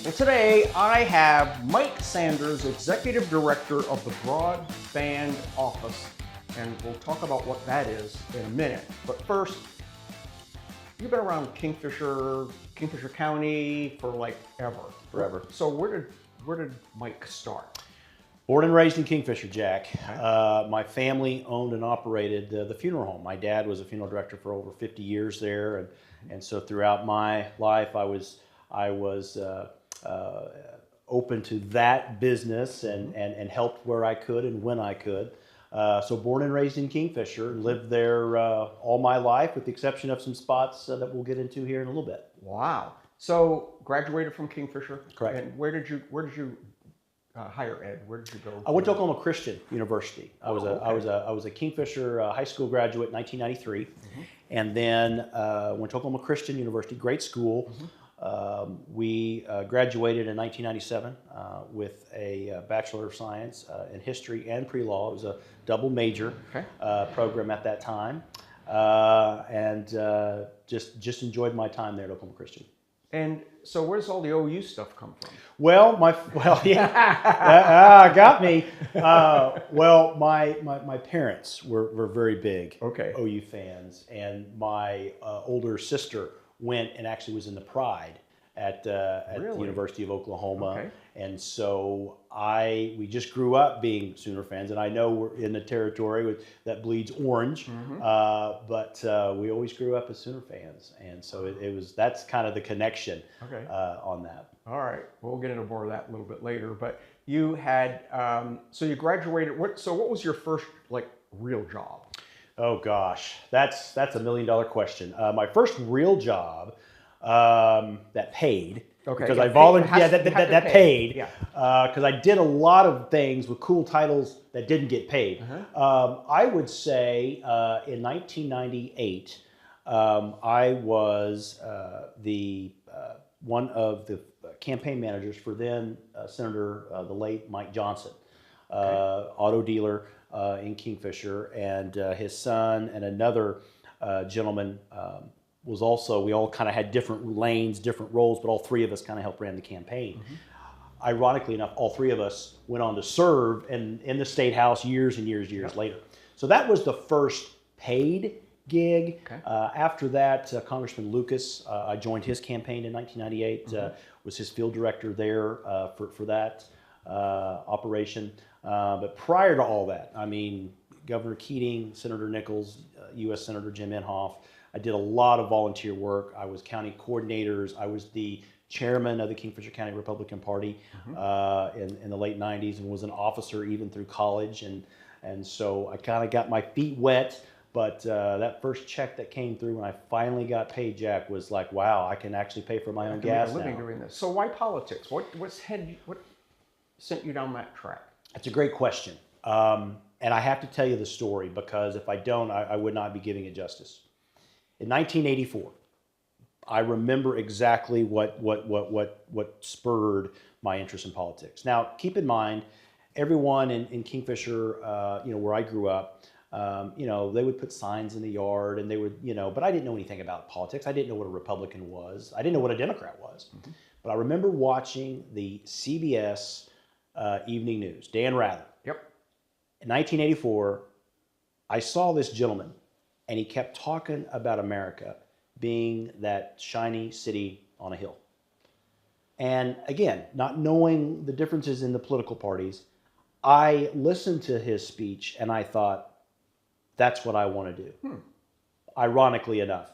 And today I have Mike Sanders, Executive Director of the Broadband Office, and we'll talk about what that is in a minute. But first, you've been around Kingfisher County for like ever. Forever. So where did Mike start? Born and raised in Kingfisher, Jack. Okay. My family owned and operated the funeral home. My dad was a funeral director for over 50 years there, and so throughout my life, I was open to that business and helped where I could and when I could. So born and raised in Kingfisher, lived there all my life, with the exception of some spots that we'll get into here in a little bit. Wow. So graduated from Kingfisher. Correct. And where did you higher ed? Where did you go? I went to Oklahoma Christian University. I was okay. I was a Kingfisher high school graduate in 1993, and then went to Oklahoma Christian University, great school. We graduated in 1997 with a Bachelor of Science in History and Pre-Law. It was a double major program at that time, and just enjoyed my time there at Oklahoma Christian. And so where's all the OU stuff come from? Well, got me. My parents were very big OU fans, and my older sister went and actually was in the Pride at the University of Oklahoma, and so we just grew up being Sooner fans, and I know we're in the territory that bleeds orange, but we always grew up as Sooner fans, and so that's kind of the connection on that. All right, we'll get into more of that a little bit later. But you had so you graduated. What was your first real job? Oh gosh, that's $1 million question. My first real job that paid, because I volunteered. That paid. Because I did a lot of things with cool titles that didn't get paid. I would say in 1998, I was one of the campaign managers for then Senator the late Mike Johnson, auto dealer in Kingfisher, and his son and another gentleman was also, we all kind of had different lanes, different roles, but all three of us kind of helped ran the campaign. Ironically enough, all three of us went on to serve in the State House years and years later. So that was the first paid gig. After that, Congressman Lucas, I joined his campaign in 1998, was his field director there for that operation. But prior to all that, I mean, Governor Keating, Senator Nichols, U.S. Senator Jim Inhofe, I did a lot of volunteer work. I was county coordinators. I was the chairman of the Kingfisher County Republican Party in the late 90s, and was an officer even through college. And so I kind of got my feet wet. But that first check that came through when I finally got paid, Jack, was like, wow, I can actually pay for my own gas now. Doing this. So why politics? What sent you down that track? That's a great question. And I have to tell you the story, because if I don't, I would not be giving it justice. In 1984, I remember exactly what spurred my interest in politics. Now, keep in mind, everyone in Kingfisher, where I grew up, they would put signs in the yard, and they would, but I didn't know anything about politics. I didn't know what a Republican was. I didn't know what a Democrat was. But I remember watching the CBS Evening News, Dan Rather. In 1984, I saw this gentleman, and he kept talking about America being that shiny city on a hill. And again, not knowing the differences in the political parties, I listened to his speech and I thought, that's what I want to do. Ironically enough.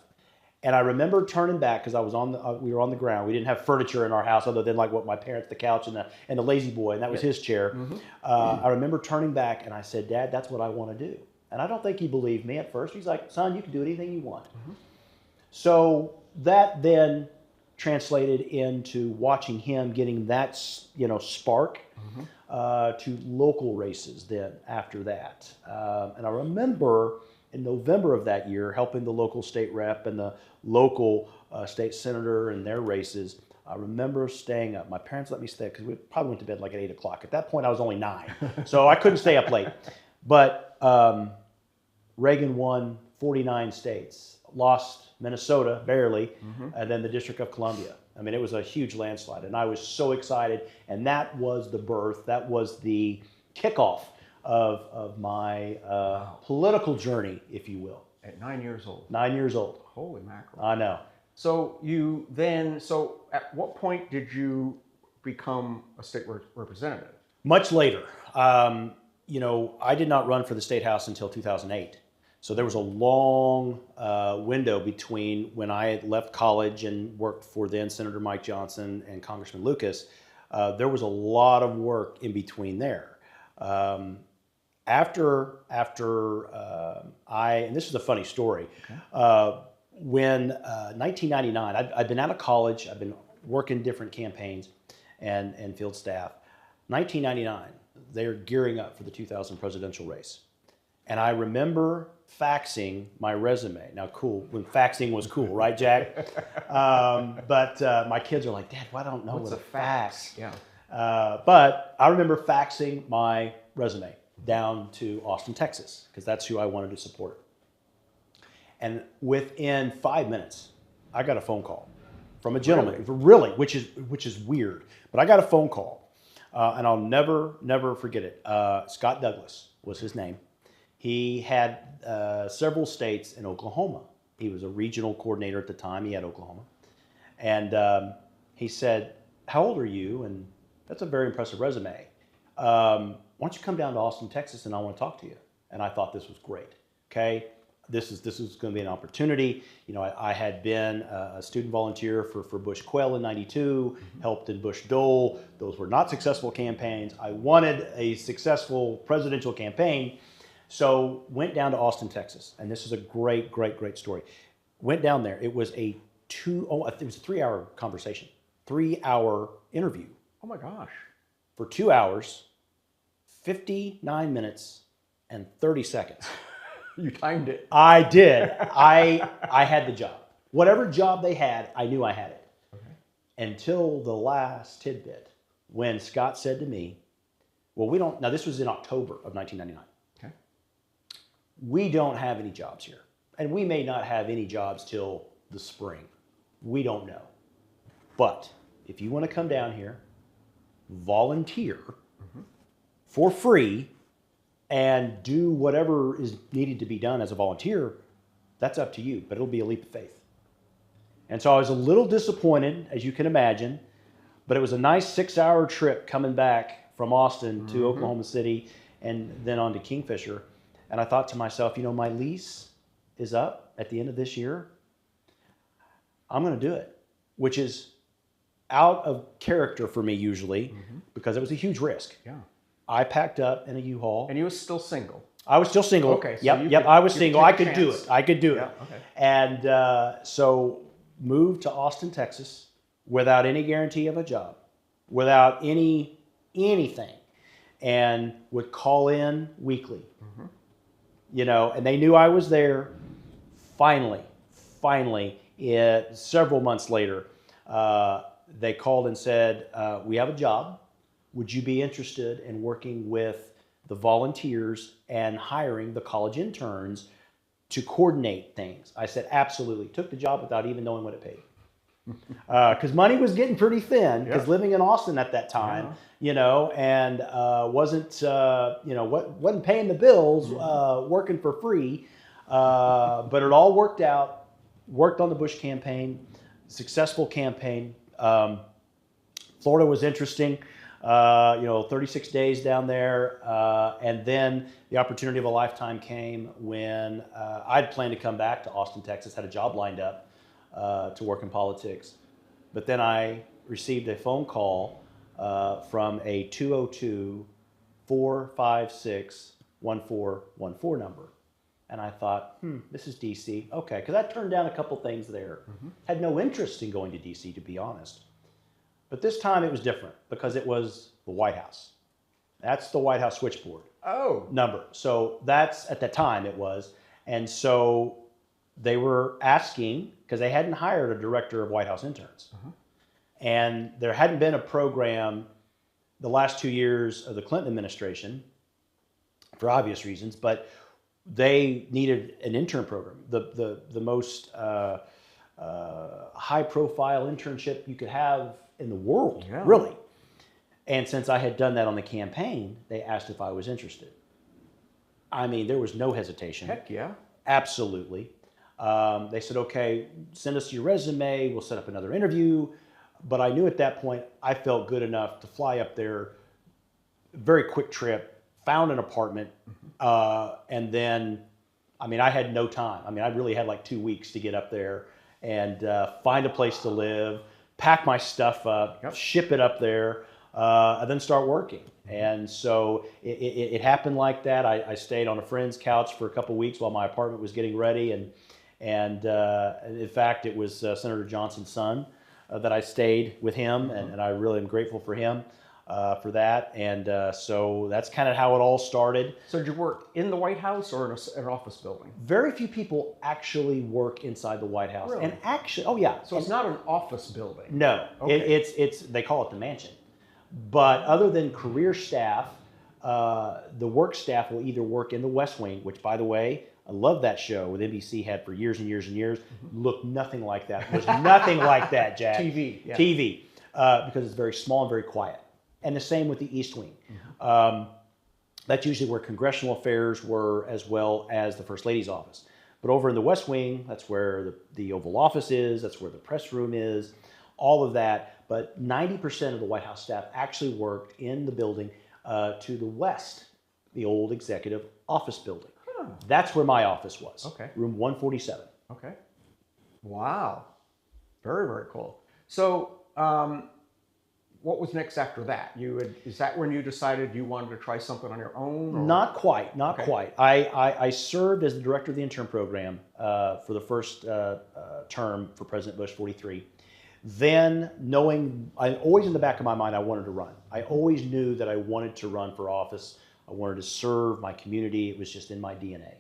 And I remember turning back, because I was we were on the ground. We didn't have furniture in our house other than what my parents, the couch and the lazy boy, and that was his chair. I remember turning back and I said, Dad, that's what I want to do. And I don't think he believed me at first. He's like, son, you can do anything you want. So that then translated into watching him getting that spark to local races then after that. And I remember in November of that year helping the local state rep and the local state senator in their races. I remember staying up. My parents let me stay because we probably went to bed at 8 o'clock. At that point, I was only 9, so I couldn't stay up late. But Reagan won 49 states, lost Minnesota barely, and then the District of Columbia. I mean, it was a huge landslide, and I was so excited. And that was the birth, that was the kickoff of my political journey, if you will. At 9 years old. 9 years old. Holy mackerel. I know. So at what point did you become a state representative? Much later. I did not run for the state house until 2008. So there was a long window between when I had left college and worked for then Senator Mike Johnson and Congressman Lucas. There was a lot of work in between there. After and this is a funny story, okay. When 1999, I'd been out of college, I'd been working different campaigns and field staff. 1999, they're gearing up for the 2000 presidential race. And I remember faxing my resume. Now, cool, when faxing was cool, right, Jack? But my kids are like, Dad, why don't know what a fax? Yeah. But I remember faxing my resume down to Austin, Texas, because that's who I wanted to support. And within 5 minutes, I got a phone call from a gentleman, really, which is weird. But I got a phone call, and I'll never forget it. Scott Douglas was his name. He had several states in Oklahoma. He was a regional coordinator at the time. He had Oklahoma. And he said, how old are you? And that's a very impressive resume. Why don't you come down to Austin, Texas, and I want to talk to you. And I thought this was great. Okay, this is going to be an opportunity. You know, I had been a student volunteer for Bush Quayle in '92, helped in Bush Dole. Those were not successful campaigns. I wanted a successful presidential campaign. So went down to Austin, Texas, and this is a great story. Went down there. It was it was a 3-hour conversation, 3-hour interview. Oh my gosh! For 2 hours, 59 minutes, and 30 seconds. You timed it. I did. I had the job. Whatever job they had, I knew I had it. Okay. Until the last tidbit, when Scott said to me, "Well, we don't." Now this was in October of 1999. We don't have any jobs here. And we may not have any jobs till the spring. We don't know. But if you want to come down here, volunteer for free, and do whatever is needed to be done as a volunteer, that's up to you, but it'll be a leap of faith. And so I was a little disappointed, as you can imagine, but it was a nice 6-hour trip coming back from Austin to Oklahoma City and then on to Kingfisher. And I thought to myself, you know, my lease is up at the end of this year. I'm going to do it, which is out of character for me usually because it was a huge risk. Yeah. I packed up in a U-Haul. And you were still single? I was still single. Okay. So yep, I was single. I could do it. I could do it. Okay. And so moved to Austin, Texas without any guarantee of a job, without anything, and would call in weekly. You know, and they knew I was there. Finally, several months later, they called and said, we have a job. Would you be interested in working with the volunteers and hiring the college interns to coordinate things? I said, absolutely. Took the job without even knowing what it paid. Because money was getting pretty thin, because living in Austin at that time, you know, and wasn't paying the bills, working for free, but it all worked out. Worked on the Bush campaign, successful campaign. Florida was interesting, 36 days down there, and then the opportunity of a lifetime came when I'd planned to come back to Austin, Texas, had a job lined up to work in politics. But then I received a phone call from a 202-456-1414 number. And I thought, this is DC. Okay, because I turned down a couple things there. Had no interest in going to DC, to be honest. But this time it was different because it was the White House. That's the White House switchboard number. So that's, at that time it was. And so they were asking, because they hadn't hired a director of White House interns. And there hadn't been a program the last 2 years of the Clinton administration, for obvious reasons, but they needed an intern program. The most high-profile internship you could have in the world, Yeah. really. And since I had done that on the campaign, they asked if I was interested. I mean, there was no hesitation. Heck yeah. Absolutely. They said, okay, send us your resume. We'll set up another interview. But I knew at that point I felt good enough to fly up there. Very quick trip, found an apartment. And then, I mean, I had no time. I mean, I really had like 2 weeks to get up there and find a place to live, pack my stuff up, ship it up there, and then start working. And so it happened like that. I stayed on a friend's couch for a couple weeks while my apartment was getting ready. And in fact, it was Senator Johnson's son that I stayed with him. And I really am grateful for him for that. And so that's kind of how it all started. So did you work in the White House or in an office building? Very few people actually work inside the White House. Really? And actually, oh yeah. So it's not an office building? No, Okay. it's they call it the mansion. But other than career staff, the work staff will either work in the West Wing, which, by the way, I love that show with NBC had for years and years and years. Looked nothing like that. Was nothing like that, Jack. TV. Yeah. TV, because it's very small and very quiet. And the same with the East Wing. That's usually where congressional affairs were, as well as the First Lady's office. But over in the West Wing, that's where the Oval Office is. That's where the press room is. All of that. But 90% of the White House staff actually worked in the building to the west, the old executive office building. Huh. That's where my office was. Okay. Room 147. Okay. Wow. Very, very cool. So what was next after that? Is that when you decided you wanted to try something on your own? Or? Not quite, not Okay. quite. I served as the director of the intern program for the first term for President Bush, 43. Then knowing, always in the back of my mind, I wanted to run. I always knew that I wanted to run for office. I wanted to serve my community. It was just in my DNA.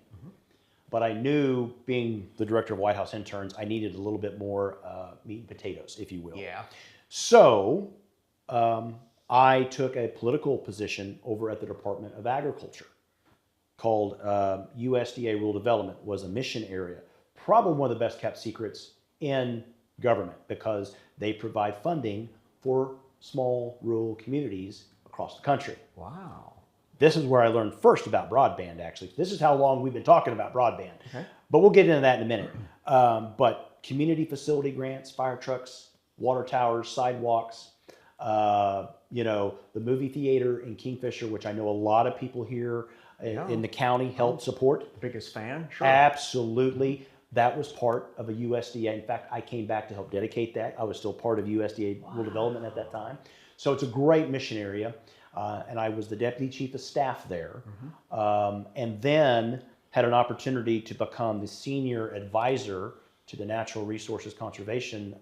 But I knew, being the director of White House interns, I needed a little bit more meat and potatoes, if you will. Yeah. So I took a political position over at the Department of Agriculture called USDA Rural Development. Was a mission area. Probably one of the best kept secrets in government, because they provide funding for small rural communities across the country. Wow. This is where I learned first about broadband, actually. This is how long we've been talking about broadband. Okay. But we'll get into that in a minute. But community facility grants, fire trucks, water towers, sidewalks, the movie theater in Kingfisher, which I know a lot of people here in the county helped support. Biggest fan? Sure. Absolutely. That was part of a USDA. In fact, I came back to help dedicate that. I was still part of USDA Rural Development at that time. So it's a great mission area. And I was the deputy chief of staff there. And then had an opportunity to become the senior advisor to the Natural Resources Conservation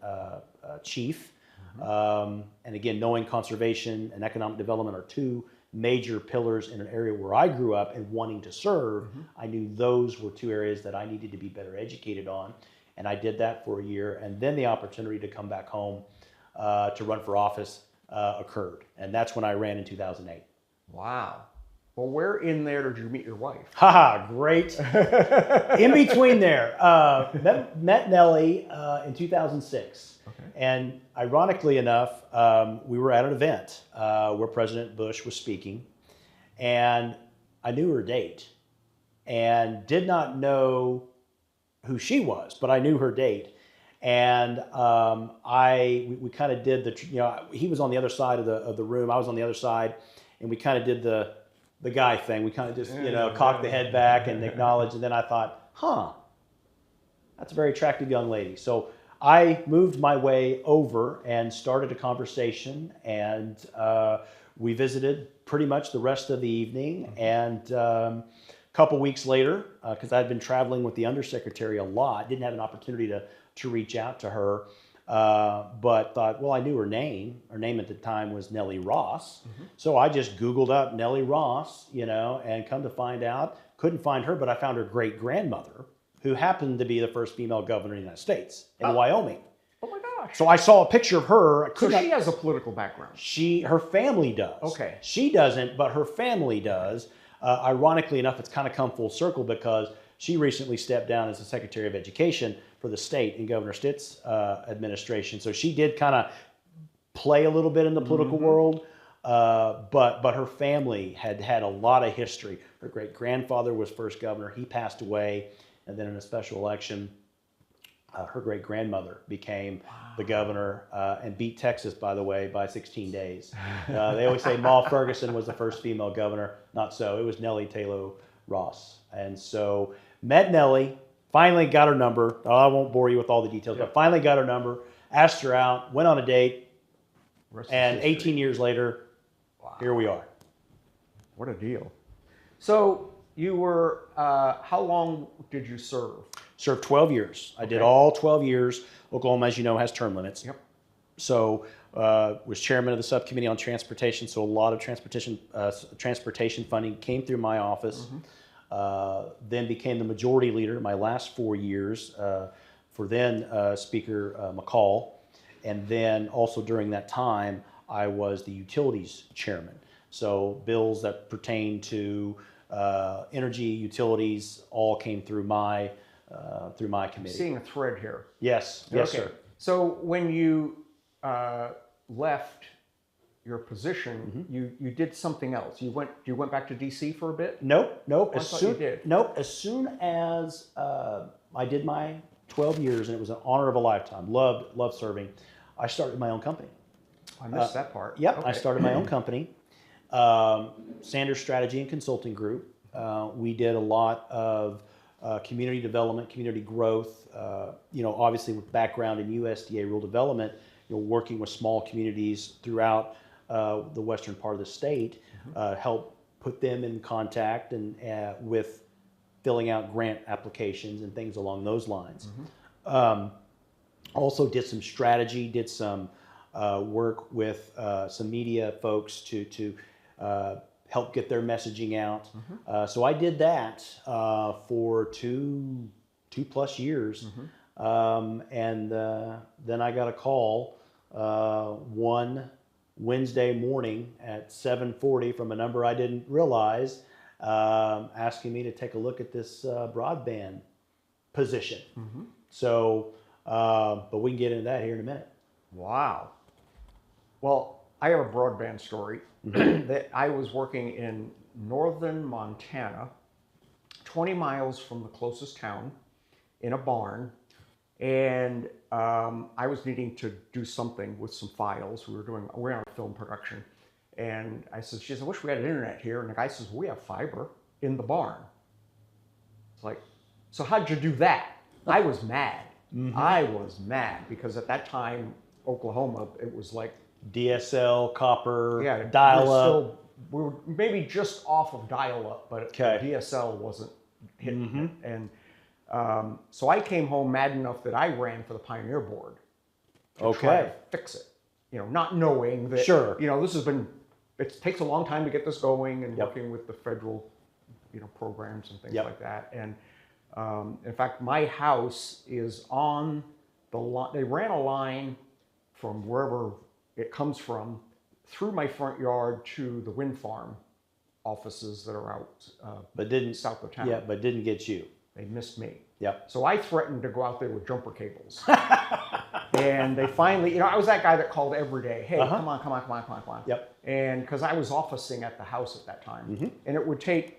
chief. And again, knowing conservation and economic development are two major pillars in an area where I grew up and wanting to serve, I knew those were two areas that I needed to be better educated on. And I did that for a year. And then the opportunity to come back home to run for office occurred. And that's when I ran in 2008. Wow. Well, where in there did you meet your wife? Haha, great. In between there, met Nellie in 2006. Okay. And ironically enough, we were at an event where President Bush was speaking, and I knew her date and did not know who she was, but I knew her date. And we kind of did he was on the other side of the room, I was on the other side, and we kind of did the guy thing. We kind of just, cocked the head back and acknowledged, and then I thought, that's a very attractive young lady. So I moved my way over and started a conversation, and we visited pretty much the rest of the evening. And a couple weeks later, because I'd been traveling with the undersecretary a lot, didn't have an opportunity to reach out to her, but thought, well, I knew her name. Her name at the time was Nellie Ross. So I just Googled up Nellie Ross, and come to find out, couldn't find her, but I found her great-grandmother, who happened to be the first female governor of the United States in Wyoming. Oh my gosh. So I saw a picture of her. So she has a political background. Her family does. Okay. She doesn't, but her family does. Ironically enough, it's kind of come full circle, because She recently stepped down as the Secretary of Education for the state in Governor Stitt's administration. So she did kind of play a little bit in the political world, but her family had a lot of history. Her great-grandfather was first governor. He passed away, and then in a special election, her great-grandmother became the governor and beat Texas, by the way, by 16 days. They always say Ma Ferguson was the first female governor. Not so. It was Nellie Taylor Ross. And so met Nellie, finally got her number. I won't bore you with all the details, but finally got her number, asked her out, went on a date, and 18 years later, here we are. What a deal. So you were, how long did you serve? Served 12 years. I did all 12 years. Oklahoma, as you know, has term limits. Yep. So was chairman of the subcommittee on transportation. So a lot of transportation funding came through my office. Then became the majority leader my last 4 years for then Speaker McCall. And then also during that time, I was the utilities chairman. So bills that pertain to energy, utilities, all came through my committee. Seeing a thread here. Yes, sir. So when you left your position, you did something else. You went back to DC for a bit? Nope. I thought you did. Nope. As soon as I did my 12 years, and it was an honor of a lifetime. Loved serving. I started my own company. I missed that part. Yep. I started my own company, Sanders Strategy and Consulting Group. We did a lot of community development, community growth. Obviously with background in USDA rural development, working with small communities throughout the western part of the state, help put them in contact and with filling out grant applications and things along those lines. Also did some strategy, did some work with some media folks to help get their messaging out. So I did that for two plus years. And then I got a call one Wednesday morning at 7:40 from a number I didn't realize, asking me to take a look at this broadband position. So, but we can get into that here in a minute. Wow. Well, I have a broadband story. That I was working in northern Montana, 20 miles from the closest town, in a barn, and I was needing to do something with some files. We're on a film production, and I said, "Geez, I wish we had internet here." And the guy says, "We have fiber in the barn." It's like, so how'd you do that? I was mad. I was mad because at that time, Oklahoma, it was like DSL, copper, yeah, dial-up. We were maybe just off of dial-up, but DSL wasn't hitting it. And so I came home mad enough that I ran for the Pioneer Board to try to fix it. Not knowing that, it takes a long time to get this going and working with the federal, programs and things like that. And in fact, my house is on the line. They ran a line from wherever it comes from through my front yard to the wind farm offices that are out south of town. Yeah, but didn't get you. They missed me. Yep. So I threatened to go out there with jumper cables. And they finally, I was that guy that called every day. Hey, come on. Yep. And because I was officing at the house at that time. And it would take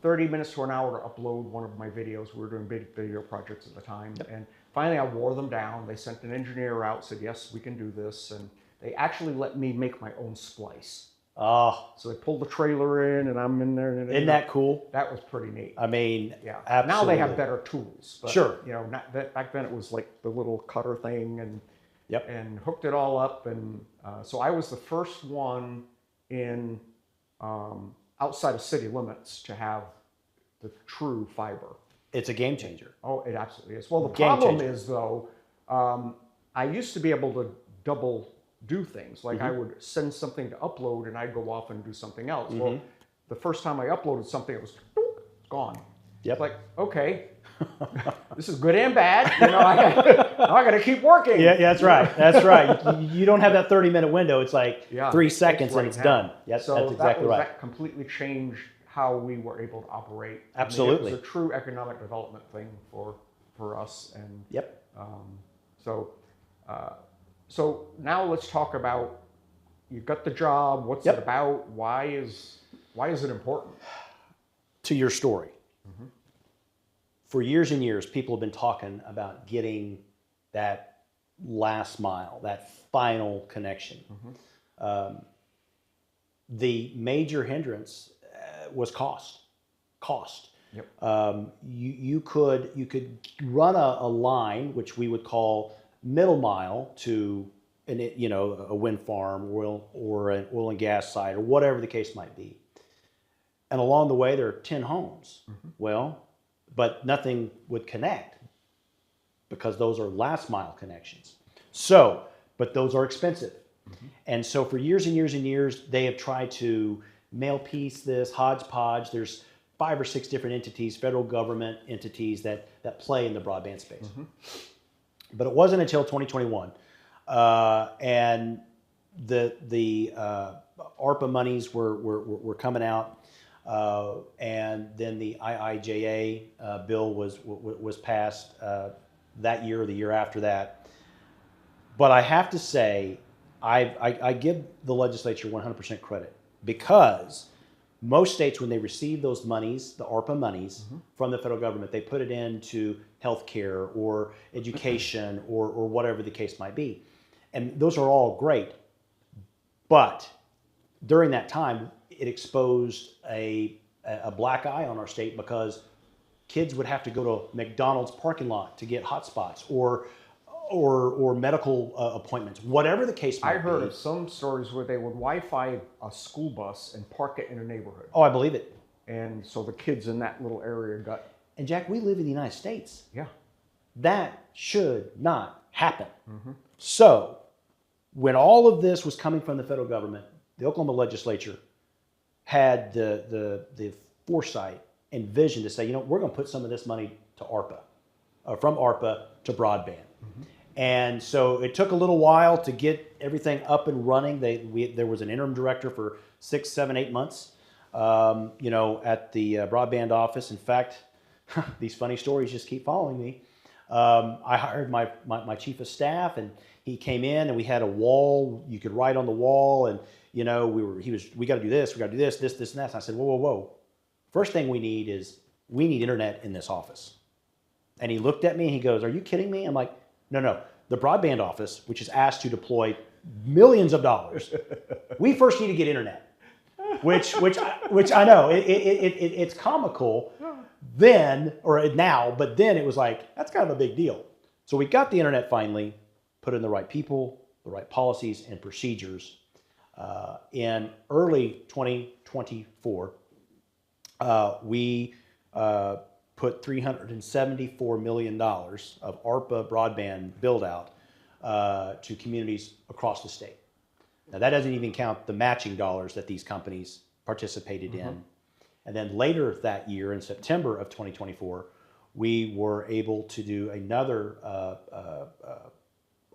30 minutes to an hour to upload one of my videos. We were doing big video projects at the time. And finally I wore them down. They sent an engineer out, said, yes, we can do this. And they actually let me make my own splice. Oh. So they pulled the trailer in and I'm in there. And Isn't that cool? That was pretty neat. I mean, yeah. Absolutely. Now they have better tools. But, sure. Back then it was like the little cutter thing and hooked it all up. And so I was the first one in outside of city limits to have the true fiber. It's a game changer. Oh, it absolutely is. Well, the problem is, though, I used to be able to double do things. Like I would send something to upload and I'd go off and do something else. Well, the first time I uploaded something, it was gone. Yep. Like, okay, this is good and bad. I got to keep working. Yeah, that's right. That's right. You don't have that 30-minute window. It's like 3 seconds and it's done. Yes, so that's exactly right. That completely changed how we were able to operate. Absolutely. I mean, it was a true economic development thing for us. And Yep. so now let's talk about, you got the job. What's Yep. it about? Why is it important? To your story. For years and years, people have been talking about getting that last mile, that final connection. The major hindrance was cost. Yep. You could run a line, which we would call middle mile, to a wind farm or an oil and gas site or whatever the case might be. And along the way, there are 10 homes. Well, but nothing would connect because those are last mile connections. So, but those are expensive. And so for years and years and years, they have tried to mail piece this, hodgepodge. There's 5 or 6 different entities, federal government entities that play in the broadband space. But it wasn't until 2021. And the ARPA monies were coming out. And then the IIJA bill was passed that year or the year after that. But I have to say, I give the legislature 100% credit, because most states, when they receive those monies, the ARPA monies from the federal government, they put it into healthcare or education or whatever the case might be. And those are all great. But during that time, it exposed a black eye on our state, because kids would have to go to McDonald's parking lot to get hotspots or medical appointments, whatever the case might be. I heard of some stories where they would Wi-Fi a school bus and park it in a neighborhood. Oh, I believe it. And so the kids in that little area got... And Jack, we live in the United States. Yeah. That should not happen. So when all of this was coming from the federal government, the Oklahoma legislature had the foresight and vision to say, we're going to put some of this money to ARPA, from ARPA to broadband. And so it took a little while to get everything up and running. There was an interim director for 6, 7, 8 months, at the broadband office. In fact, these funny stories just keep following me. I hired my chief of staff, and he came in, and we had a wall you could write on the wall, and we got to do this, this, and that. And I said, whoa. First thing we need internet in this office. And he looked at me and he goes, "Are you kidding me?" I'm like, No. The broadband office, which is asked to deploy millions of dollars, we first need to get internet. Which I know it's comical then or now, but then it was like, that's kind of a big deal. So we got the internet finally, put in the right people, the right policies and procedures. In early 2024, we put $374 million of ARPA broadband build out to communities across the state. Now that doesn't even count the matching dollars that these companies participated in. And then later that year, in September of 2024, we were able to do another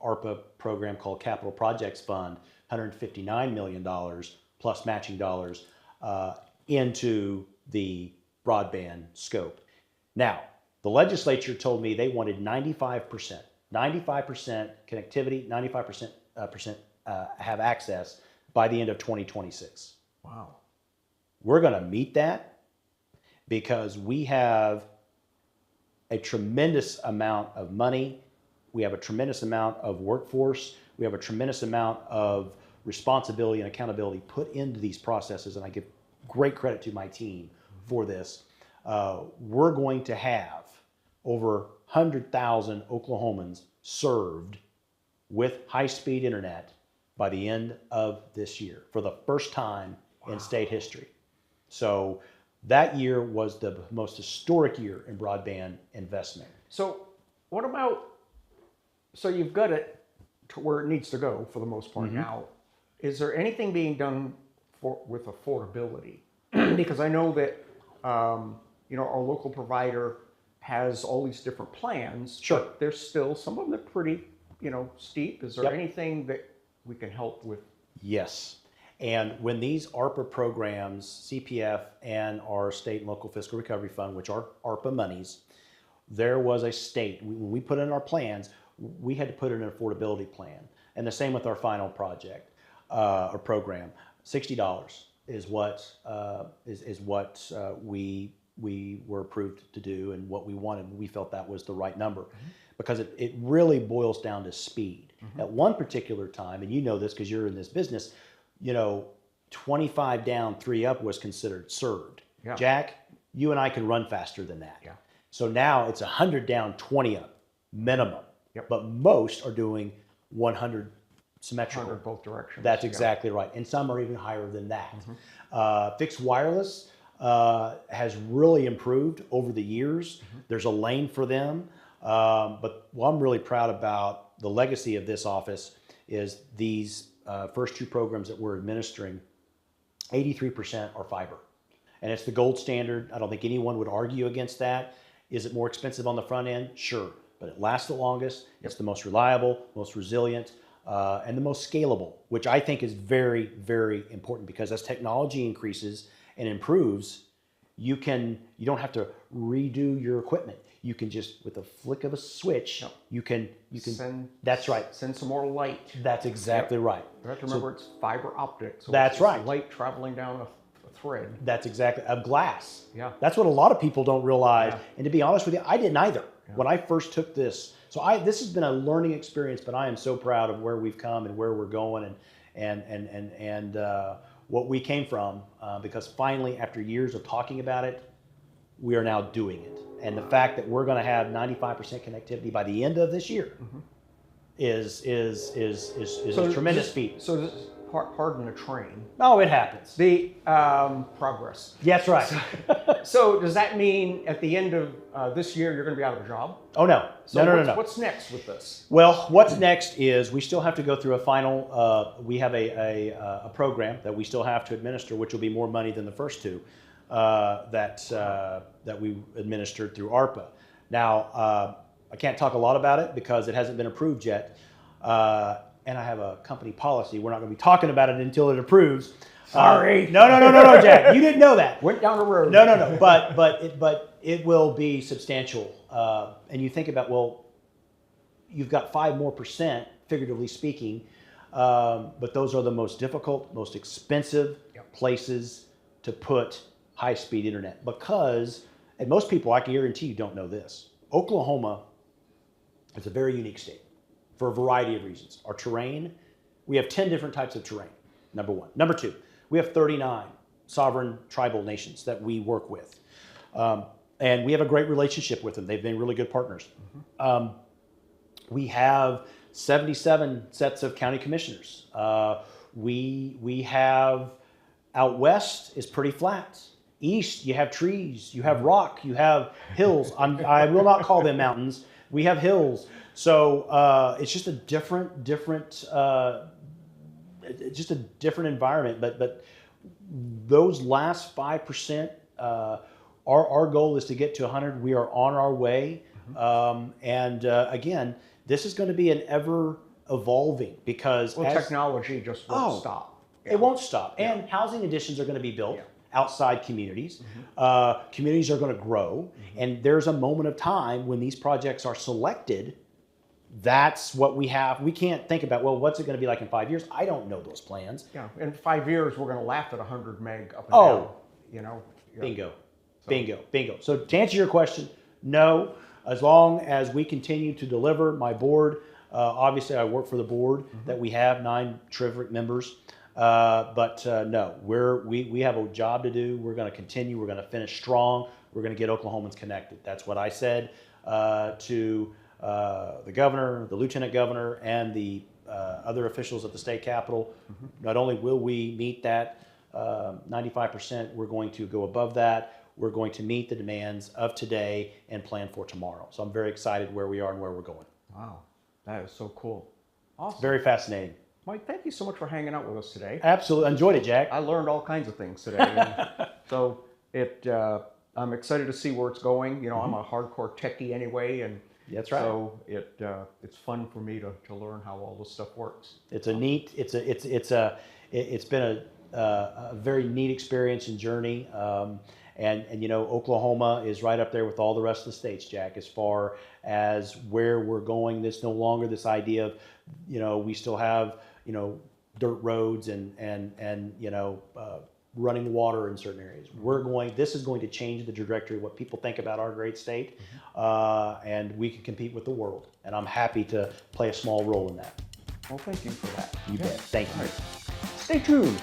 ARPA program called Capital Projects Fund, $159 million plus matching dollars into the broadband scope. Now, the legislature told me they wanted 95% connectivity, 95% have access by the end of 2026. Wow. We're going to meet that because we have a tremendous amount of money. We have a tremendous amount of workforce. We have a tremendous amount of responsibility and accountability put into these processes, and I give great credit to my team for this. We're going to have over 100,000 Oklahomans served with high-speed internet by the end of this year for the first time in state history. So that year was the most historic year in broadband investment. So what about, so you've got it to where it needs to go for the most part now. Is there anything being done with affordability? Because I know that our local provider has all these different plans. Sure. But there's still some of them that are pretty, steep. Is there Yep. anything that we can help with? Yes. And when these ARPA programs, CPF and our state and local fiscal recovery fund, which are ARPA monies, there was a state, when we put in our plans, we had to put in an affordability plan. And the same with our final project or program. $60 is what we were approved to do and what we wanted. We felt that was the right number because it really boils down to speed. At one particular time, and you know this because you're in this business, 25 down, 3 up was considered served. Yeah. Jack, you and I can run faster than that. Yeah. So now it's 100 down, 20 up, minimum. Yep. But most are doing 100 symmetrical. 100 both directions. That's exactly right. And some are even higher than that. Fixed wireless has really improved over the years. There's a lane for them. But what I'm really proud about the legacy of this office is these first 2 programs that we're administering, 83% are fiber. And it's the gold standard. I don't think anyone would argue against that. Is it more expensive on the front end? Sure. But it lasts the longest. It's the most reliable, most resilient, and the most scalable, which I think is very, very important because as technology increases and improves, you don't have to redo your equipment. You can just, with a flick of a switch, you can send. That's right. Send some more light. That's exactly right. You have to remember it's fiber optic. So That's it's right. Light traveling down a thread. That's exactly, of glass. Yeah. That's what a lot of people don't realize. Yeah. And to be honest with you, I didn't either when I first took this. So this has been a learning experience, but I am so proud of where we've come and where we're going and what we came from because finally, after years of talking about it, we are now doing it. And the fact that we're going to have 95% connectivity by the end of this year is a tremendous feat. So this is pardon the train. Oh, it happens. The progress. That's right. So does that mean at the end of this year you're going to be out of a job? Oh no. So No. What's next with this? Well, what's next is we still have to go through a final. We have a program that we still have to administer, which will be more money than the first 2 that we administered through ARPA. Now, I can't talk a lot about it because it hasn't been approved yet. And I have a company policy. We're not going to be talking about it until it approves. Sorry. No, Jack. You didn't know that. Went down the road. No. But it will be substantial. And you think about, well, you've got 5% more, figuratively speaking. But those are the most difficult, most expensive places to put high-speed internet because, and most people, I can guarantee you, don't know this. Oklahoma is a very unique state for a variety of reasons. Our terrain, we have 10 different types of terrain, number 1. Number 2, we have 39 sovereign tribal nations that we work with. And we have a great relationship with them. They've been really good partners. We have 77 sets of county commissioners. We have, out west is pretty flat. East, you have trees, you have rock, you have hills. I will not call them mountains. We have hills. So it's just a different environment. But those last 5%, our goal is to get to 100. We are on our way. Again, this is going to be an ever evolving because technology just won't stop. It won't stop. And housing additions are going to be built outside communities. Communities are going to grow. And there's a moment of time when these projects are selected. That's what we have. We can't think about, well, what's it going to be like in 5 years? I don't know those plans. Yeah, in 5 years, we're going to laugh at 100 meg up and down. You know. Bingo. So to answer your question, no. As long as we continue to deliver, my board, obviously I work for the board that we have, 9 terrific members. No, we have a job to do. We're going to continue. We're going to finish strong. We're going to get Oklahomans connected. That's what I said to the governor, the lieutenant governor, and the other officials at the state capitol. Not only will we meet that 95%, we're going to go above that. We're going to meet the demands of today and plan for tomorrow. So I'm very excited where we are and where we're going. Wow, that is so cool. Awesome. Very fascinating. Mike, thank you so much for hanging out with us today. Absolutely. Enjoyed it, Jack. I learned all kinds of things today. So I'm excited to see where it's going. You know, I'm a hardcore techie anyway, and that's right. So it's fun for me to learn how all this stuff works. It's a neat. It's been a very neat experience and journey. And you know, Oklahoma is right up there with all the rest of the states, Jack, as far as where we're going. There's no longer this idea of, you know, we still have, you know, dirt roads and you know, running water in certain areas. This is going to change the trajectory of what people think about our great state, and we can compete with the world. And I'm happy to play a small role in that. Well, thank you for that. You bet. Thank you. Stay tuned.